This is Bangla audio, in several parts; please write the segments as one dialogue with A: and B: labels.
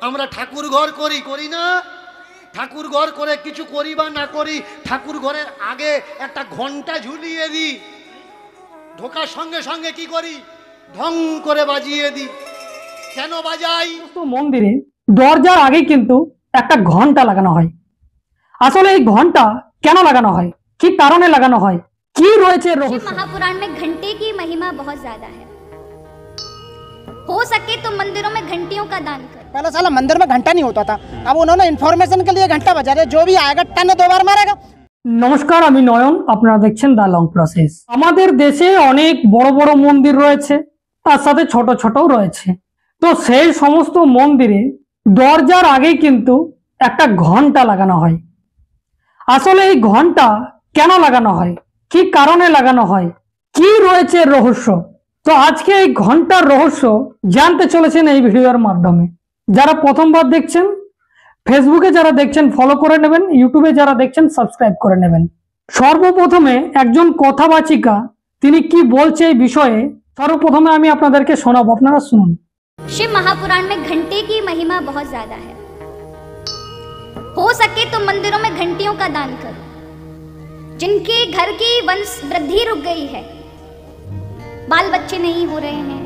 A: আমরা ঠাকুর ঘর করি করি না? ঠাকুর ঘর করে কিছু করি বা না করি, ঠাকুর ঘরের আগে একটা ঘন্টা ঝুলিয়ে দিই, ঢোকার সঙ্গে সঙ্গে কি করি, ঢং করে বাজিয়ে দিই। কেন বাজাই?
B: মন্দিরে দরজার আগে কিন্তু একটা ঘন্টা লাগানো হয়। আসলে এই ঘন্টা কেন লাগানো হয়, কি কারণে লাগানো হয়, কি রয়েছে রহস্য?
C: महापुराण में घंटे की महिमा बहुत ज्यादा है। हो सके तो मंदिरों में घंटियों का दान कर।
D: पहले साला मंदिर में घंटा नहीं होता था, अब उन्होंने इन्फॉर्मेशन के लिए घंटा बजा रहे, जो भी आएगा टन 2 बार मारेगा।
B: নমস্কার, আমি নয়ন, আপনারা দেখছেন দা লং প্রসেস। আমাদের দেশে অনেক বড় বড় মন্দির রয়েছে, তার সাথে ছোট ছোটও রয়েছে। তো সেই সমস্ত মন্দিরে দরজার আগে কিন্তু একটা ঘন্টা লাগানো হয়। আসলে এই ঘন্টা কেন লাগানো হয়, কি কারণে লাগানো হয়, কি রয়েছে রহস্য? তো আজকে এই ঘন্টার রহস্য জানতে চলেছেন এই ভিডিওর মাধ্যমে। যারা প্রথমবার দেখছেন, ফেসবুকে যারা দেখছেন ফলো করে নেবেন, ইউটিউবে যারা দেখছেন সাবস্ক্রাইব করে নেবেন। সর্বপ্রথমে একজন কথাবাচিকা তিনি কি বলছে এই বিষয়ে সর্বপ্রথমে আমি আপনাদেরকে শোনাবো, আপনারা শুনুন।
C: शिव महापुराण में घंटे की महिमा बहुत ज्यादा है। हो सके तो मंदिरों में घंटियों का दान करो। जिनके घर की वंश वृद्धि रुक गई है, बाल बच्चे नहीं हो रहे हैं,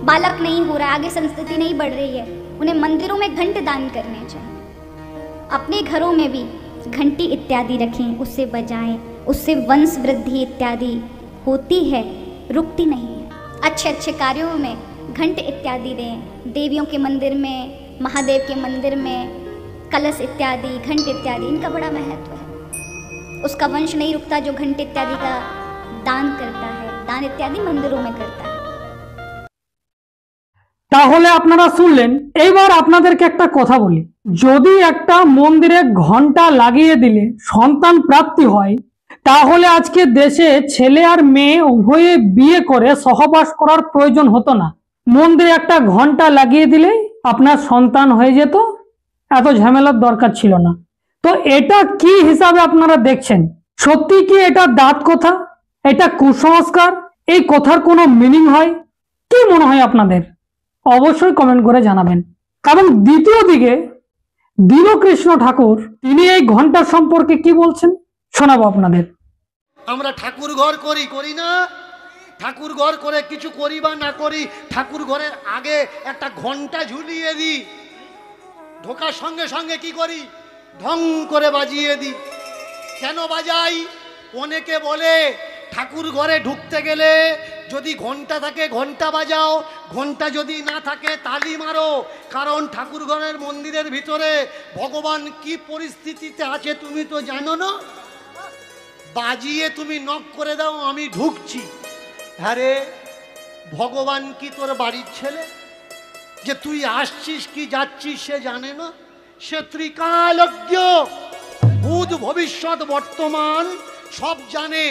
C: बालक नहीं हो रहा, आगे संस्कृति नहीं बढ़ रही है, उन्हें मंदिरों में घंट दान करने चाहिए। अपने घरों में भी घंटी इत्यादि रखें, उससे बजाएं, उससे वंश वृद्धि इत्यादि होती है, रुकती नहीं है। अच्छे अच्छे कार्यों में घंट इत्यादि दें। देवियों के मंदिर में, महादेव के मंदिर में कलश इत्यादि, घंट इत्यादि, इनका बड़ा महत्व है। उसका वंश नहीं रुकता जो घंट इत्यादि का दान करता है, दान इत्यादि मंदिरों में करता है।
B: তাহলে আপনারা শুনলেন। এইবার আপনাদেরকে একটা কথা বলি, যদি একটা মন্দিরে ঘন্টা লাগিয়ে দিলে সন্তান প্রাপ্তি হয়, তাহলে আজকে দেশে ছেলে আর মেয়ে উভয়ে বিয়ে করে সহবাস করার প্রয়োজন হতো না। মন্দিরে একটা ঘন্টা লাগিয়ে দিলেই আপনার সন্তান হয়ে যেত, এত ঝামেলার দরকার ছিল না। তো এটা কি হিসাবে আপনারা দেখছেন? সত্যি কি এটা দাঁত কথা, এটা কুসংস্কার, এই কথার কোনো মিনিং হয়? কি মনে হয় আপনাদের? অবশ্যই কমেন্ট করে জানাবেন। এবং দ্বিতীয় দিকে দীনকৃষ্ণ ঠাকুর তিনি এই ঘন্টার সম্পর্কে কি বলছেন শোনাবো আপনাদের।
A: আমরা ঠাকুর ঘর করি করি না? ঠাকুর ঘর করে কিছু করি বা না করি, ঠাকুর ঘরের আগে একটা ঘন্টা ঝুলিয়ে দিই, ঢোকার সঙ্গে সঙ্গে কি করি, ঢং করে বাজিয়ে দিই। কেন বাজাই? অনেকে বলে ঠাকুর ঘরে ঢুকতে গেলে যদি ঘন্টা থাকে ঘন্টা বাজাও, ঘন্টা যদি না থাকে তালি মারো, কারণ ঠাকুর ঘরের মন্দিরের ভিতরে ভগবান কি পরিস্থিতিতে আছে তুমি তো জানো না। বাজিয়ে তুমি নক করে দাও, আমি ঢুকছি। আরে ভগবান কি তোর বাড়ির ছেলে যে তুই আসছিস কি যাচ্ছিস সে জানে না? সে ত্রিকালজ্ঞ, ভূত ভবিষ্যৎ বর্তমান সব জানে।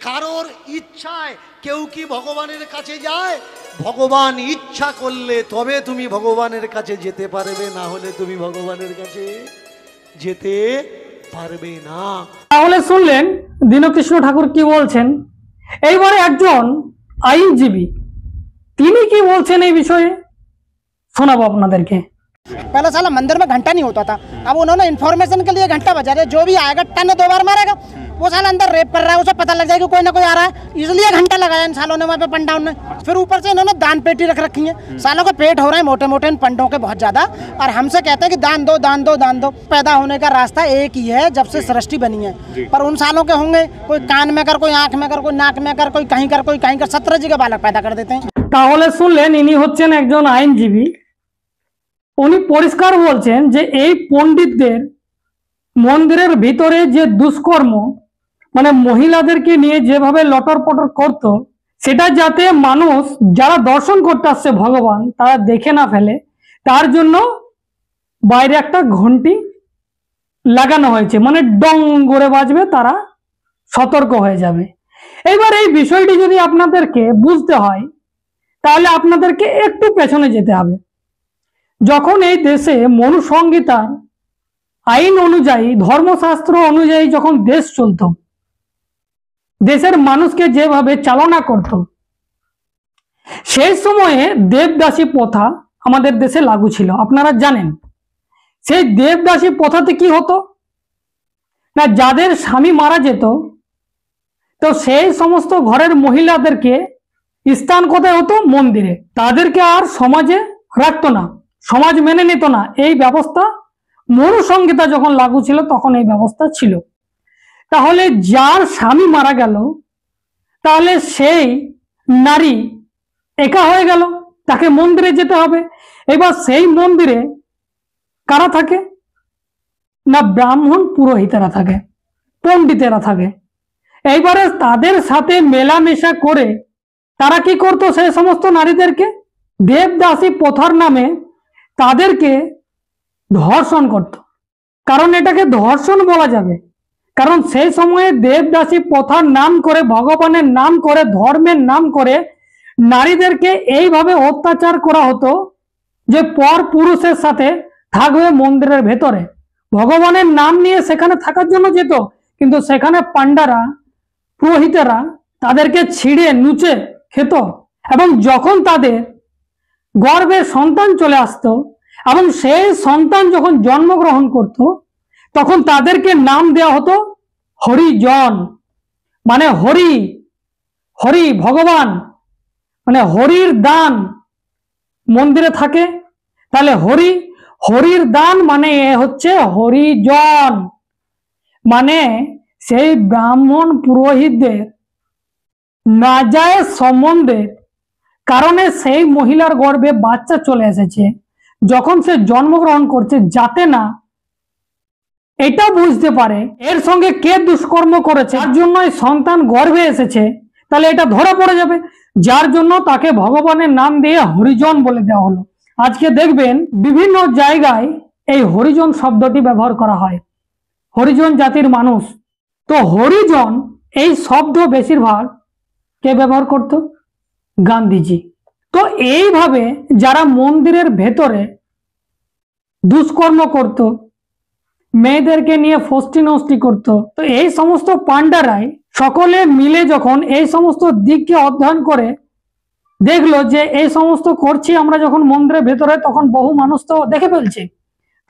A: কারোর ইচ্ছায় কেউ কি ভগবানের কাছে যায়? ভগবান ইচ্ছা করলে তবে তুমি ভগবানের কাছে যেতে পারবে, না হলে তুমি ভগবানের কাছে যেতে পারবে না।
B: তাহলে শুনলেন দীনকৃষ্ণ ঠাকুর কি বলছেন। এইবারে একজন আইনজীবী তিনি কি বলছেন এই বিষয়ে শোনাবো আপনাদেরকে।
D: पहले साला मंदिर में घंटा नहीं होता था, अब उन्होंने इन्फॉर्मेशन के लिए घंटा बजा रहे, जो भी आएगा टन 2 बार मारेगा। वो साला अंदर रेप कर रहा है, उसे पता लग जाएगा कोई ना कोई आ रहा है, इसलिए घंटा लगाया इन सालों ने वहाँ पे पंडाओं ने। फिर ऊपर से इन्होंने दान पेटी रख रखी है। सालों का पेट हो रहे हैं मोटे मोटे इन पंडों के बहुत ज्यादा, और हमसे कहते हैं कि दान दो दान दो दान दो। पैदा होने का रास्ता एक ही है जब से सृष्टि बनी है, पर उन सालों के होंगे कोई कान में कर, कोई आंख में कर, कोई नाक में कर, कोई कहीं कर, कोई कहीं कर, 17 जी के बालक पैदा कर देते हैं।
B: তাহলে শুনলেন ইনি হচ্ছেন একজন আইনজীবী। উনি পরিষ্কার বলছেন যে এই পণ্ডিতদের মন্দিরের ভিতরে যে দুষ্কর্ম, মানে মহিলাদেরকে নিয়ে যেভাবে লটর পটর করতো, সেটা যাতে মানুষ যারা দর্শন করতে আসছে ভগবান তারা দেখে না ফেলে, তার জন্য বাইরে একটা ঘন্টি লাগানো হয়েছে, মানে ডং করে বাজবে, তারা সতর্ক হয়ে যাবে। এবার এই বিষয়টি যদি আপনাদেরকে বুঝতে হয় তাহলে আপনাদেরকে একটু পেছনে যেতে হবে। যখন এই দেশে মনুসংহিতার আইন অনুযায়ী, ধর্মশাস্ত্র অনুযায়ী যখন দেশ চলত, দেশের মানুষকে যেভাবে চালনা করত, সেই সময়ে দেবদাসী প্রথা আমাদের দেশে লাগু ছিল, আপনারা জানেন। সেই দেবদাসী প্রথাতে কি হতো না, যাদের স্বামী মারা যেত তো সেই সমস্ত ঘরের মহিলাদেরকে স্থান কোথায় হতো? মন্দিরে। তাদেরকে আর সমাজে রাখতো না, সমাজ মেনে নিত না। এই ব্যবস্থা মনুসংহিতা যখন লাগু ছিল তখন এই ব্যবস্থা ছিল। তাহলে যার স্বামী মারা গেল, তাহলে সেই নারী একা হয়ে গেল, তাকে মন্দিরে যেতে হবে। এবার সেই মন্দিরে কারা থাকে না, ব্রাহ্মণ পুরোহিতেরা থাকে, পণ্ডিতেরা থাকে। এইবারে তাদের সাথে মেলামেশা করে তারা কি করতো? সেই সমস্ত নারীদেরকে দেবদাসী প্রথার নামে তাদেরকে ধর্ষণ করত। কারণ এটাকে ধর্ষণ বলা যাবে, কারণ সেই সময়ে দেবদাসী প্রথার নাম করে, ভগবানের নাম করে, ধর্মের নাম করে নারীদেরকে এইভাবে অত্যাচার করা হতো যে পর পুরুষের সাথে থাকবে মন্দিরের ভেতরে। ভগবানের নাম নিয়ে সেখানে থাকার জন্য যেত, কিন্তু সেখানে পান্ডারা, পুরোহিতেরা তাদেরকে ছিঁড়ে নুচে খেত। এবং যখন তাদের গর্ভে সন্তান চলে আসতো এবং সেই সন্তান যখন জন্মগ্রহণ করত, তখন তাদেরকে নাম দেওয়া হতো হরিজন, মানে হরি, হরি ভগবান, মানে হরির দান মন্দিরে থাকে। তাহলে হরি, হরির দান মানে এ হচ্ছে হরিজন, মানে সেই ব্রাহ্মণ পুরোহিতদের নাজায়েজ সম্বন্ধের কারণে সেই মহিলার গর্ভে বাচ্চা চলে এসেছে, যখন সে জন্মগ্রহণ করছে, যাতে না এটা বুঝতে পারে এর সঙ্গে কে দুষ্কর্ম করেছে, যার জন্য এই সন্তান গর্ভে এসেছে, তাহলে এটা ধরা পড়ে যাবে। যার জন্য তাকে ভগবানের নাম দিয়ে হরিজন বলে দেওয়া হলো। আজকে দেখবেন বিভিন্ন জায়গায় এই হরিজন শব্দটি ব্যবহার করা হয়, হরিজন জাতির মানুষ। তো হরিজন এই শব্দ বেশিরভাগ কে ব্যবহার করত? গান্ধীজি। তো এইভাবে যারা মন্দিরের ভেতরে দুষ্কর্ম করত, মেয়েদেরকে নিয়ে ফষ্টি নষ্টি করত, তো এই সমস্ত পান্ডারাই সকলে মিলে যখন এই সমস্ত দিককে অধ্যয়ন করে দেখলো যে এই সমস্ত করছি আমরা যখন মন্দিরের ভেতরে, তখন বহু মানুষ তো দেখে ফেলছে,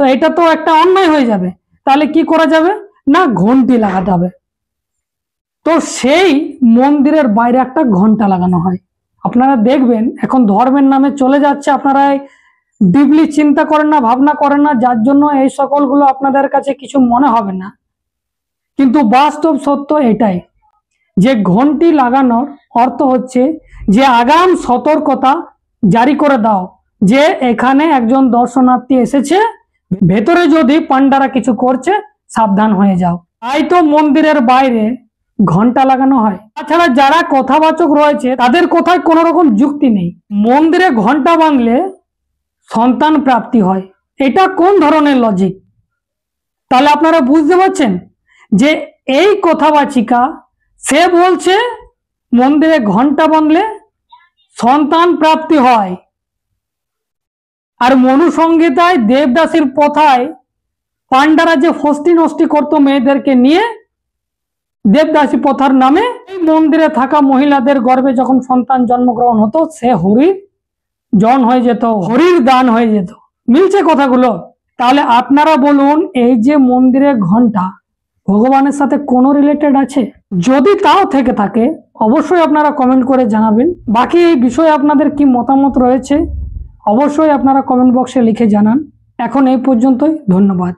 B: তো এটা তো একটা অন্যায় হয়ে যাবে। তাহলে কি করা যাবে না, ঘন্টি লাগাতে হবে। তো সেই মন্দিরের বাইরে একটা ঘন্টা লাগানো হয়। আপনারা দেখবেন এখন ধর্মের নামে চলে যাচ্ছে, আপনারা ডিপলি চিন্তা করেন না, ভাবনা করেন না, যার জন্য এই সকলগুলো আপনাদের কাছে কিছু মনে হবে না। কিন্তু বাস্তব সত্য এটাই যে ঘন্টি লাগানোর অর্থ হচ্ছে যে আগাম সতর্কতা জারি করে দাও যে এখানে একজন দর্শনার্থী এসেছে, ভেতরে যদি পান্ডারা কিছু করছে সাবধান হয়ে যাও। তাই তো মন্দিরের বাইরে ঘন্টা লাগানো হয়। তাছাড়া যারা কথাবাচক রয়েছে তাদের কথায় কোনো রকম যুক্তি নেই। মন্দিরে ঘন্টা বাঁধলে সন্তান প্রাপ্তি হয়, এটা কোন ধরনের লজিক? তাহলে আপনারা বুঝতে পারছেন যে এই কথাবাচিকা সে বলছে মন্দিরে ঘন্টা বাঁধলে সন্তান প্রাপ্তি হয়, আর মনুসংহিতায় দেবদাসীর প্রথায় পান্ডারা যে ফষ্টি নষ্টি করতো মেয়েদেরকে নিয়ে, দেবদাসী প্রথার নামে এই মন্দিরে থাকা মহিলাদের গর্ভে যখন সন্তান জন্মগ্রহণ হতো, সে হরির জন হয়ে যেত, হরির দান হয়ে যেত। মিলছে কথাগুলো? তাহলে আপনারা বলুন, এই যে মন্দিরে ঘন্টা ভগবানের সাথে কোনো রিলেটেড আছে? যদি তাও থেকে থাকে অবশ্যই আপনারা কমেন্ট করে জানাবেন। বাকি এই বিষয়ে আপনাদের কি মতামত রয়েছে অবশ্যই আপনারা কমেন্ট বক্সে লিখে জানান। এখন এই পর্যন্তই, ধন্যবাদ।